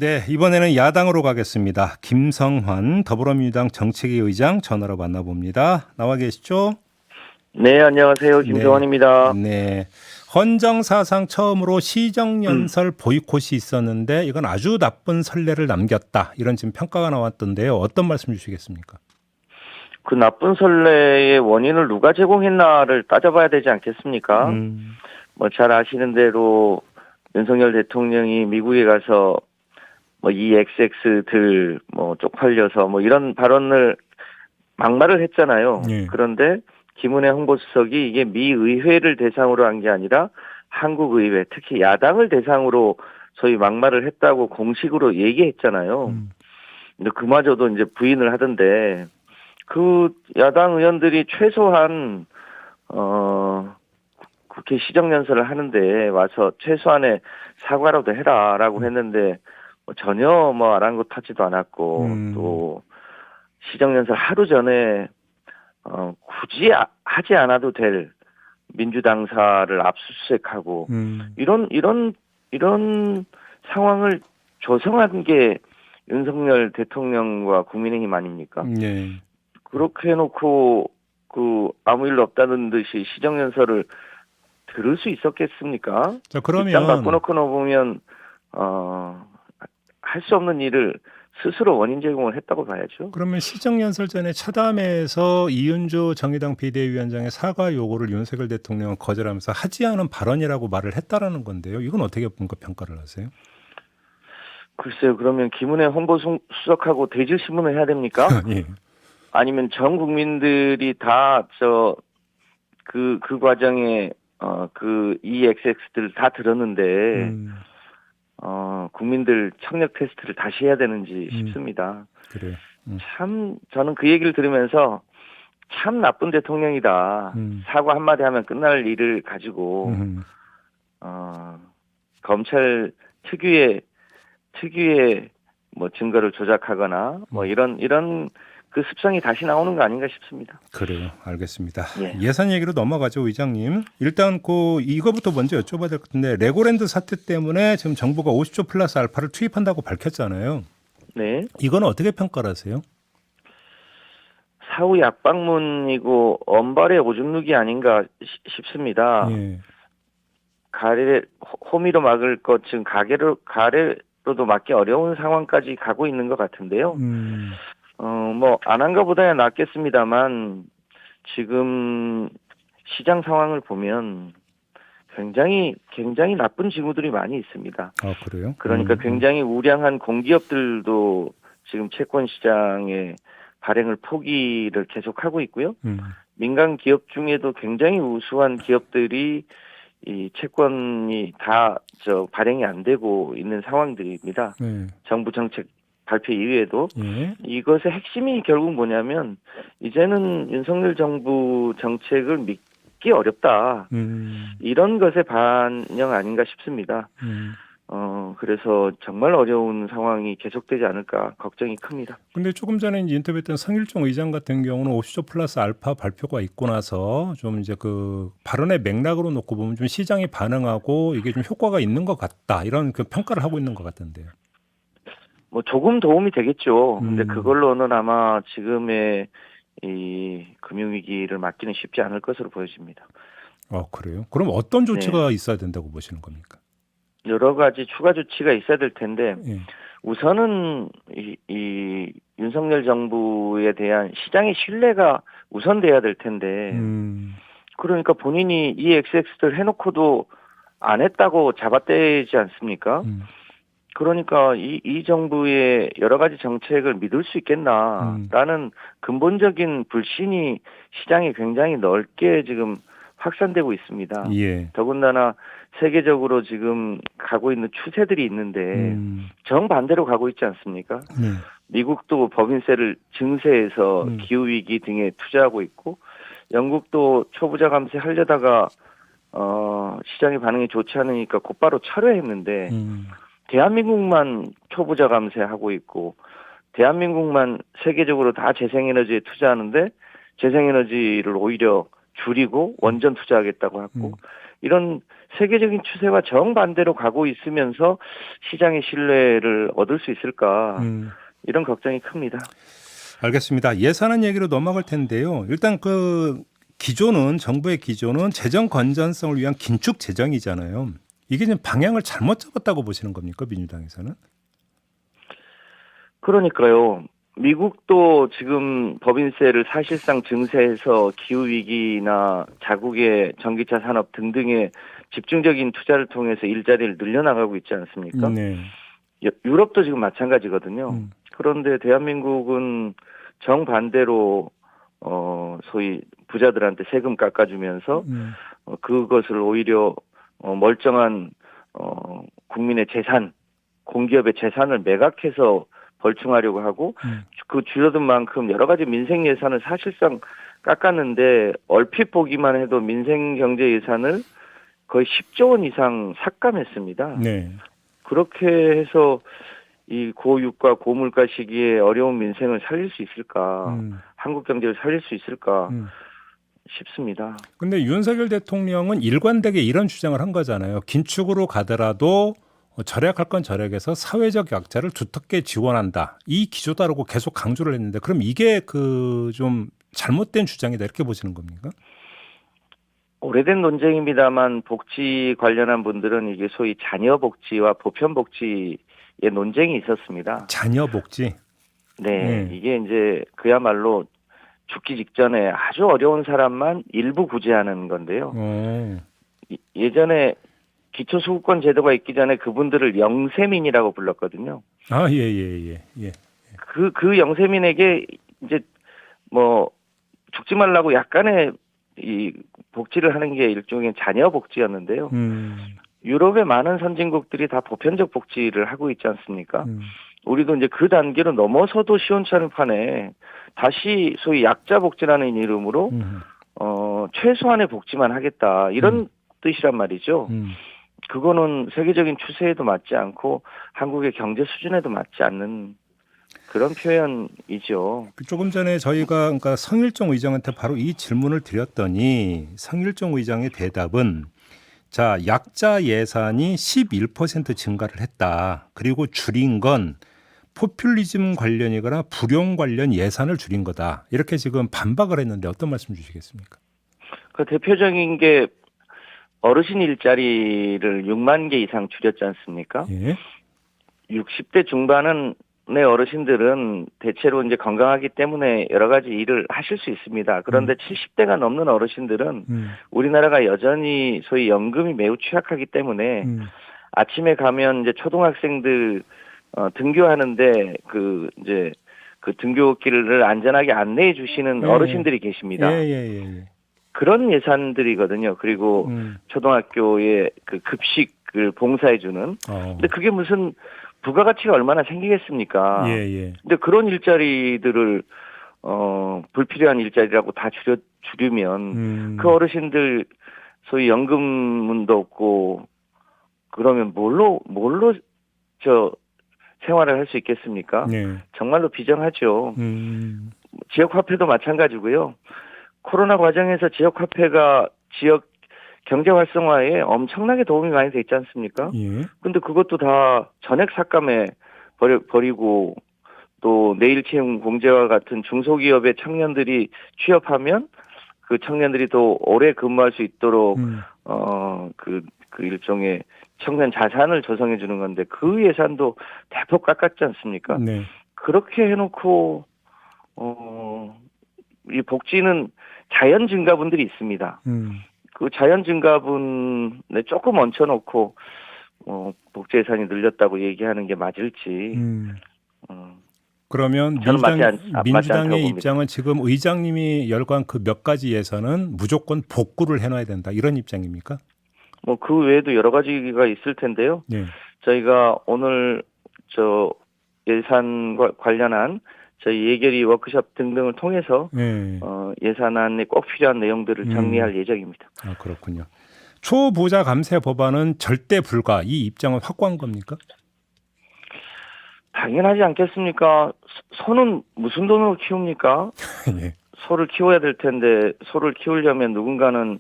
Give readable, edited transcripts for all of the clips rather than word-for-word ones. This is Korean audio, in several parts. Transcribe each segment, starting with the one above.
네, 이번에는 야당으로 가겠습니다. 김성환 더불어민주당 정책위 의장 전화로 만나봅니다. 나와 계시죠? 네, 안녕하세요. 네, 김성환입니다. 네. 헌정 사상 처음으로 시정연설 보이콧이 있었는데 이건 아주 나쁜 선례를 남겼다. 이런 지금 평가가 나왔던데요. 어떤 말씀 주시겠습니까? 그 나쁜 선례의 원인을 누가 제공했나를 따져봐야 되지 않겠습니까? 음, 뭐 잘 아시는 대로 윤석열 대통령이 미국에 가서 뭐 EXX들 뭐 쪽팔려서 뭐 이런 발언을 막말을 했잖아요. 예. 그런데 김은혜 홍보수석이 이게 미 의회를 대상으로 한 게 아니라 한국 의회, 특히 야당을 대상으로 소위 막말을 했다고 공식으로 얘기했잖아요. 음, 근데 그마저도 이제 부인을 하던데 그 야당 의원들이 최소한 국회 시정연설을 하는데 와서 최소한의 사과라도 해라라고 했는데 뭐 전혀 뭐 아랑곳하지도 않았고 음, 또 시정연설 하루 전에 굳이 하지 않아도 될 민주당사를 압수수색하고 음, 이런 상황을 조성한 게 윤석열 대통령과 국민의힘 아닙니까? 예. 그렇게 해놓고 그 아무 일 없다는 듯이 시정연설을 들을 수 있었겠습니까? 자, 입장 그러면 바꿔놓고 보면 할 수 없는 일을 스스로 원인 제공을 했다고 봐야죠. 그러면 시정연설 전에 차담회에서 이은주 정의당 비대위원장의 사과 요구를 윤석열 대통령은 거절하면서 하지 않은 발언이라고 말을 했다라는 건데요. 이건 어떻게 평가를 하세요? 글쎄요, 그러면 김은혜 홍보수석하고 대질신문을 해야 됩니까? 예. 아니면 전 국민들이 다 그 과정에 그 EXX들 다 들었는데 음, 국민들 청력 테스트를 다시 해야 되는지 음, 싶습니다. 그래요. 참 저는 그 얘기를 들으면서 참 나쁜 대통령이다. 음, 사과 한마디 하면 끝날 일을 가지고 음. 어, 검찰 특유의 뭐 증거를 조작하거나 뭐 이런 그 습성이 다시 나오는 거 아닌가 싶습니다. 그래요. 알겠습니다. 예. 예산 얘기로 넘어가죠, 의장님. 일단 이거부터 먼저 여쭤봐야 될 것 같은데 레고랜드 사태 때문에 지금 정부가 50조 플러스 알파를 투입한다고 밝혔잖아요. 네. 이건 어떻게 평가를 하세요? 사후 약방문이고 언발의 오줌 누기 아닌가 싶습니다. 예. 호미로 막을 것 지금 가래로도 막기 어려운 상황까지 가고 있는 것 같은데요. 음, 뭐 안 한 것보다야 낫겠습니다만 지금 시장 상황을 보면 굉장히 나쁜 징후들이 많이 있습니다. 아, 그래요? 그러니까 굉장히 우량한 공기업들도 지금 채권 시장에 발행을 포기를 계속하고 있고요. 음, 민간 기업 중에도 굉장히 우수한 기업들이 이 채권이 다 발행이 안 되고 있는 상황들입니다. 네. 정부 정책 발표 이후에도 예. 이것의 핵심이 결국 뭐냐면 이제는 윤석열 정부 정책을 믿기 어렵다. 음, 이런 것의 반영 아닌가 싶습니다. 음. 그래서 정말 어려운 상황이 계속되지 않을까 걱정이 큽니다. 근데 조금 전에 이제 인터뷰했던 성일종 의장 같은 경우는 50조 플러스 알파 발표가 있고 나서 좀 이제 그 발언의 맥락으로 놓고 보면 좀 시장이 반응하고 이게 좀 효과가 있는 것 같다 이런 그 평가를 하고 있는 것 같던데요. 뭐 조금 도움이 되겠죠. 근데 음, 그걸로는 아마 지금의 이 금융위기를 막기는 쉽지 않을 것으로 보여집니다. 그래요? 그럼 어떤 네. 조치가 있어야 된다고 보시는 겁니까? 여러 가지 추가 조치가 있어야 될 텐데 예. 우선은 이 윤석열 정부에 대한 시장의 신뢰가 우선돼야 될 텐데 음, 그러니까 본인이 이 XX들 해놓고도 안 했다고 잡아떼지 않습니까? 음, 그러니까 이 정부의 여러 가지 정책을 믿을 수 음, 있겠나라는 근본적인 불신이 시장에 굉장히 넓게 지금 확산되고 있습니다. 예. 더군다나 세계적으로 지금 가고 있는 추세들이 있는데 음, 정반대로 가고 있지 않습니까? 네. 미국도 법인세를 증세해서 음, 기후위기 등에 투자하고 있고 영국도 초부자 감세 하려다가 시장의 반응이 좋지 않으니까 곧바로 철회했는데 음, 대한민국만 초부자 감세하고 있고 대한민국만 세계적으로 다 재생에너지에 투자하는데 재생에너지를 오히려 줄이고 원전 투자하겠다고 음, 하고 이런 세계적인 추세와 정반대로 가고 있으면서 시장의 신뢰를 얻을 수 있을까 이런 걱정이 큽니다. 알겠습니다. 예산안 얘기로 넘어갈 텐데요. 일단 그 기조는 정부의 기조는 재정 건전성을 위한 긴축 재정이잖아요. 이게 지금 방향을 잘못 잡았다고 보시는 겁니까, 민주당에서는? 그러니까요. 미국도 지금 법인세를 사실상 증세해서 기후위기나 자국의 전기차 산업 등등의 집중적인 투자를 통해서 일자리를 늘려나가고 있지 않습니까? 네. 유럽도 지금 마찬가지거든요. 음. 그런데 대한민국은 정반대로 소위 부자들한테 세금 깎아주면서 그것을 오히려 멀쩡한 국민의 재산, 공기업의 재산을 매각해서 벌충하려고 하고 그 줄어든 만큼 여러 가지 민생 예산을 사실상 깎았는데 얼핏 보기만 해도 민생 경제 예산을 거의 10조 원 이상 삭감했습니다. 네. 그렇게 해서 이 고유가 고물가 시기에 어려운 민생을 살릴 수 있을까? 한국 경제를 살릴 수 있을까? 싶습니다. 근데 윤석열 대통령은 일관되게 이런 주장을 한 거잖아요. 긴축으로 가더라도 절약할 건 절약해서 사회적 약자를 두텁게 지원한다. 이 기조다라고 계속 강조를 했는데 그럼 이게 그 좀 잘못된 주장이다 이렇게 보시는 겁니까? 오래된 논쟁입니다만 복지 관련한 분들은 이게 소위 자녀 복지와 보편 복지의 논쟁이 있었습니다. 자녀 복지. 네, 이게 이제 그야말로 죽기 직전에 아주 어려운 사람만 일부 구제하는 건데요. 예전에 기초수급권 제도가 있기 전에 그분들을 영세민이라고 불렀거든요. 아, 예. 그 영세민에게 이제 뭐 죽지 말라고 약간의 이 복지를 하는 게 일종의 자녀 복지였는데요. 유럽의 많은 선진국들이 다 보편적 복지를 하고 있지 않습니까? 우리도 이제 그 단계로 넘어서도 시원찮은 판에 다시 소위 약자 복지라는 이름으로 최소한의 복지만 하겠다 이런 뜻이란 말이죠. 그거는 세계적인 추세에도 맞지 않고 한국의 경제 수준에도 맞지 않는 그런 표현이죠. 조금 전에 저희가 그러니까 성일종 의장한테 바로 이 질문을 드렸더니 성일종 의장의 대답은 자, 약자 예산이 11% 증가를 했다. 그리고 줄인 건 포퓰리즘 관련이거나 불용 관련 예산을 줄인 거다. 이렇게 지금 반박을 했는데 어떤 말씀 주시겠습니까? 그 대표적인 게 어르신 일자리를 6만 개 이상 줄였지 않습니까? 예. 60대 중반은 내 어르신들은 대체로 이제 건강하기 때문에 여러 가지 일을 하실 수 있습니다. 그런데 70대가 넘는 어르신들은 우리나라가 여전히 소위 연금이 매우 취약하기 때문에 아침에 가면 이제 초등학생들 등교하는데 그 등교길을 안전하게 안내해 주시는 어르신들이 계십니다. 예. 그런 예산들이거든요. 그리고 초등학교의 그 급식을 봉사해 주는. 근데 그게 무슨 부가가치가 얼마나 생기겠습니까? 예. 근데 그런 일자리들을 불필요한 일자리라고 다 줄이면 그 어르신들 소위 연금도 없고 그러면 뭘로 생활을 할 수 있겠습니까? 네. 정말로 비정하죠. 지역화폐도 마찬가지고요. 코로나 과정에서 지역화폐가 지역 경제 활성화에 엄청나게 도움이 많이 돼 있지 않습니까? 예. 근데 그것도 다 전액 삭감해 버리고 또 내일 채용 공제와 같은 중소기업의 청년들이 취업하면 그 청년들이 또 오래 근무할 수 있도록 그 일종의 청년 자산을 조성해 주는 건데 그 예산도 대폭 깎았지 않습니까? 네. 그렇게 해놓고 이 복지는 자연 증가분들이 있습니다. 그 자연 증가분에 조금 얹혀놓고 복지 예산이 늘렸다고 얘기하는 게 맞을지. 그러면 저는 맞지 않다고 민주당의 봅니다. 입장은 지금 의장님이 열거한 그 몇 가지 예산은 무조건 복구를 해놔야 된다 이런 입장입니까? 뭐 그 외에도 여러 가지가 있을 텐데요. 네. 저희가 오늘 예산과 관련한 저희 예결위 워크숍 등등을 통해서 예산안에 꼭 필요한 내용들을 정리할 예정입니다. 아, 그렇군요. 초부자 감세 법안은 절대 불가 이 입장을 확고한 겁니까? 당연하지 않겠습니까? 소는 무슨 돈으로 키웁니까? 예. 소를 키워야 될 텐데 소를 키우려면 누군가는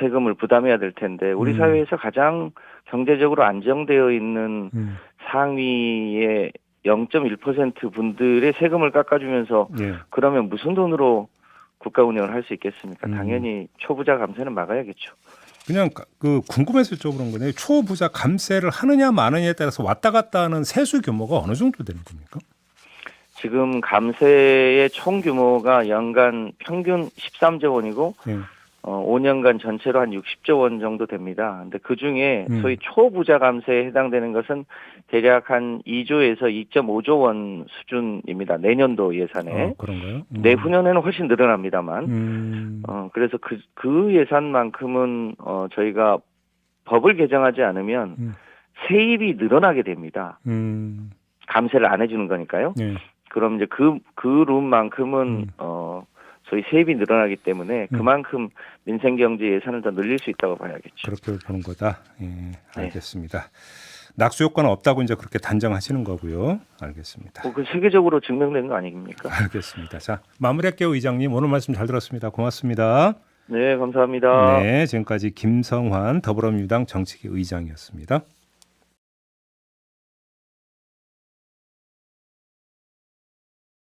세금을 부담해야 될 텐데 우리 사회에서 가장 경제적으로 안정되어 있는 상위의 0.1% 분들의 세금을 깎아주면서 예. 그러면 무슨 돈으로 국가 운영을 할 수 있겠습니까? 당연히 초부자 감세는 막아야겠죠. 그냥 그 궁금해서 여쭤보는 거네요. 초부자 감세를 하느냐 마느냐에 따라서 왔다 갔다 하는 세수 규모가 어느 정도 되는 겁니까? 지금 감세의 총 규모가 연간 평균 13조 원이고 예. 5년간 전체로 한 60조 원 정도 됩니다. 근데 그 중에 소위 초부자 감세에 해당되는 것은 대략 한 2조에서 2.5조 원 수준입니다. 내년도 예산에. 그런가요? 내후년에는 훨씬 늘어납니다만. 그래서 그 예산만큼은 저희가 법을 개정하지 않으면 세입이 늘어나게 됩니다. 감세를 안 해주는 거니까요. 예. 그럼 이제 그 룸만큼은 소위 세입이 늘어나기 때문에 그만큼 민생경제 예산을 더 늘릴 수 있다고 봐야겠죠. 그렇게 보는 거다. 예, 알겠습니다. 네. 낙수 효과는 없다고 이제 그렇게 단정하시는 거고요. 알겠습니다. 그 세계적으로 증명된 거 아닙니까? 알겠습니다. 자, 마무리할게요, 의장님. 오늘 말씀 잘 들었습니다. 고맙습니다. 네, 감사합니다. 네, 지금까지 김성환 더불어민주당 정책위 의장이었습니다.